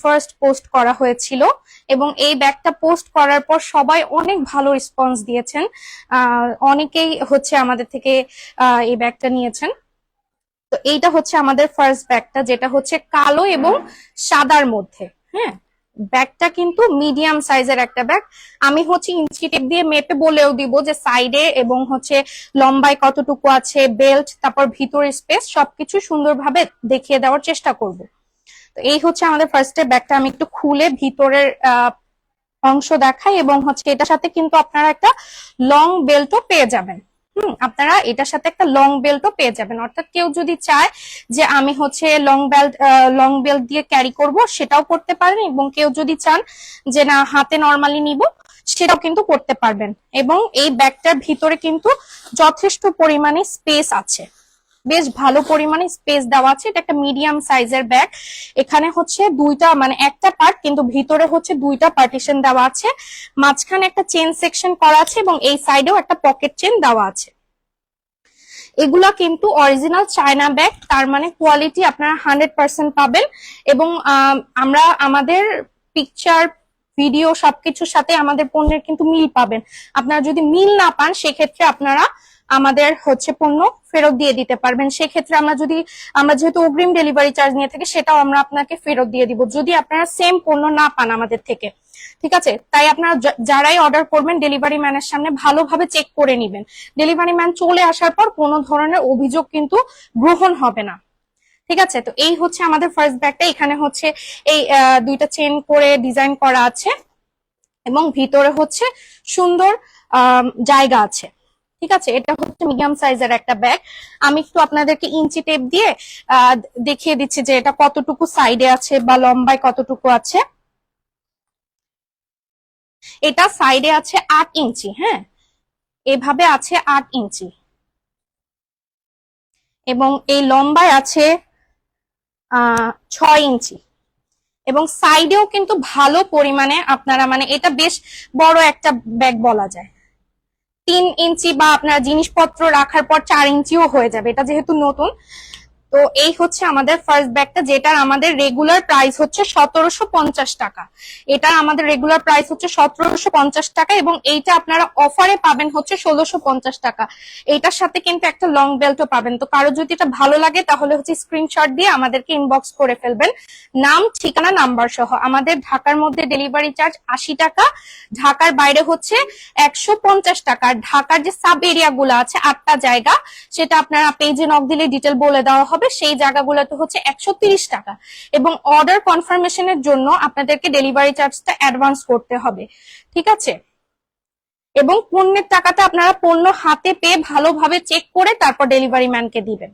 First post করা হয়েছিল এবং এই ব্যাগটা পোস্ট করার পর সবাই অনেক ভালো রেসপন্স দিয়েছেন। অনেকেই হচ্ছে আমাদের থেকে এই ব্যাগটা নিয়েছেন। তো এইটা হচ্ছে আমাদের ফার্স্ট ব্যাগটা, যেটা হচ্ছে কালো এবং সাদার মধ্যে। হ্যাঁ, ব্যাগটা কিন্তু মিডিয়াম সাইজের একটা ব্যাগ। আমি হচ্ছে ইঞ্চি টেপ দিয়ে মেপে বলেও দিব যে সাইডে এবং হচ্ছে লম্বায় কতটুকু আছে, বেল্ট, তারপর ভিতরের স্পেস সবকিছু সুন্দরভাবে দেখিয়ে দেওয়ার চেষ্টা করব। তো এই হচ্ছে আমাদের ফার্স্টে ব্যাগটা। আমি একটু খুলে ভিতরের অংশ দেখাই এবং হচ্ছে এটার সাথে কিন্তু আপনারা একটা লং বেল্টও পেয়ে যাবেন। আপনারা এটার সাথে একটা লং বেল্টও পেয়ে যাবেন, অর্থাৎ কেউ যদি চায় যে আমি হচ্ছে লং বেল্ট দিয়ে ক্যারি করব সেটাও করতে পারেন, এবং কেউ যদি চান যে না হাতে নরমালি নিব সেটাও কিন্তু করতে পারবেন। এবং এই ব্যাগটার ভিতরে কিন্তু যথেষ্ট পরিমাণে স্পেস আছে, বেশ ভালো পরিমাণে স্পেস দেওয়া আছে। এটা একটা মিডিয়াম সাইজের ব্যাগ। এখানে হচ্ছে দুইটা মানে একটা পার্ট, কিন্তু ভিতরে হচ্ছে দুইটা পার্টিশন দেওয়া আছে। মাঝখানে একটা চেন সেকশন করা আছে এবং এই সাইডেও একটা পকেট চেন দেওয়া আছে। এগুলা কিন্তু অরিজিনাল চায়না ব্যাগ, তার মানে কোয়ালিটি আপনারা 100% পাবেন। এবং আমরা আমাদের পিকচার, ভিডিও সবকিছুর সাথে আমাদের পণ্যের কিন্তু মিল পাবেন। আপনারা যদি মিল না পান সেক্ষেত্রে আপনারা আমাদের হচ্ছে পণ্য ফেরত দিয়ে দিতে পারবেন। সেক্ষেত্রে আমরা যেহেতু অগ্রিম ডেলিভারি চার্জ নিয়ে থাকি, সেটাও আমরা আপনাকে ফেরত দিয়ে দিব যদি আপনারা সেম পণ্য না পান আমাদের থেকে। ঠিক আছে, তাই আপনারা যারাই অর্ডার করবেন ডেলিভারি ম্যানের সামনে ভালোভাবে চেক করে নেবেন। ডেলিভারি ম্যান চলে আসার পর কোনো ধরনের অভিযোগ কিন্তু গ্রহণ হবে না। ঠিক আছে, তো এই হচ্ছে আমাদের ফার্স্ট ব্যাগটা। এখানে হচ্ছে এই দুইটা চেন করে ডিজাইন করা আছে এবং ভিতরে হচ্ছে সুন্দর জায়গা আছে। ঠিক আছে, এটা হচ্ছে মিডিয়াম সাইজের একটা ব্যাগ। আমি একটু আপনাদেরকে ইঞ্চি টেপ দিয়ে দেখিয়ে দিচ্ছি যে এটা কতটুকু সাইডে আছে বা লম্বায় কতটুকু আছে। এটা সাইডে আছে 8 ইঞ্চি। হ্যাঁ, এভাবে আছে 8 ইঞ্চি এবং এই লম্বায় আছে 6 ইঞ্চি এবং সাইডেও কিন্তু ভালো পরিমাণে আপনারা মানে এটা বেশ বড় একটা ব্যাগ বলা যায়। 3 ইঞ্চি বা আপনার জিনিসপত্র রাখার পর 4 ইঞ্চিও হয়ে যাবে, এটা যেহেতু নতুন। তো এই হচ্ছে আমাদের ফার্স্ট ব্যাগটা, যেটার আমাদের রেগুলার প্রাইস হচ্ছে 1750 টাকা। এটা আমাদের রেগুলার প্রাইস হচ্ছে 1750 টাকা এবং এইটা আপনারা অফারে পাবেন হচ্ছে 1650 টাকা। এইটার সাথে কিন্তু একটা লং বেল্টও পাবেন। তো কারো যদি এটা ভালো লাগে তাহলে হচ্ছে স্ক্রিনশট দিয়ে আমাদেরকে ইনবক্স করে ফেলবেন, নাম, ঠিকানা, নাম্বার সহ। আমাদের ঢাকার মধ্যে ডেলিভারি চার্জ 80 টাকা, ঢাকার বাইরে হচ্ছে 150 টাকা। ঢাকার যে সাব এরিয়া গুলো আছে 8টা জায়গা, সেটা আপনারা পেজে নক দিলে ডিটেল বলে দেওয়া হবে। সেই জায়গাগুলোতে হচ্ছে 130 টাকা এবং অর্ডার কনফার্মেশনের জন্য আপনাদেরকে ডেলিভারি চার্জটা অ্যাডভান্স করতে হবে। ঠিক আছে, এবং পণ্যের টাকাটা আপনারা পণ্য হাতে পেয়ে ভালোভাবে চেক করে তারপর ডেলিভারি ম্যানকে দিবেন।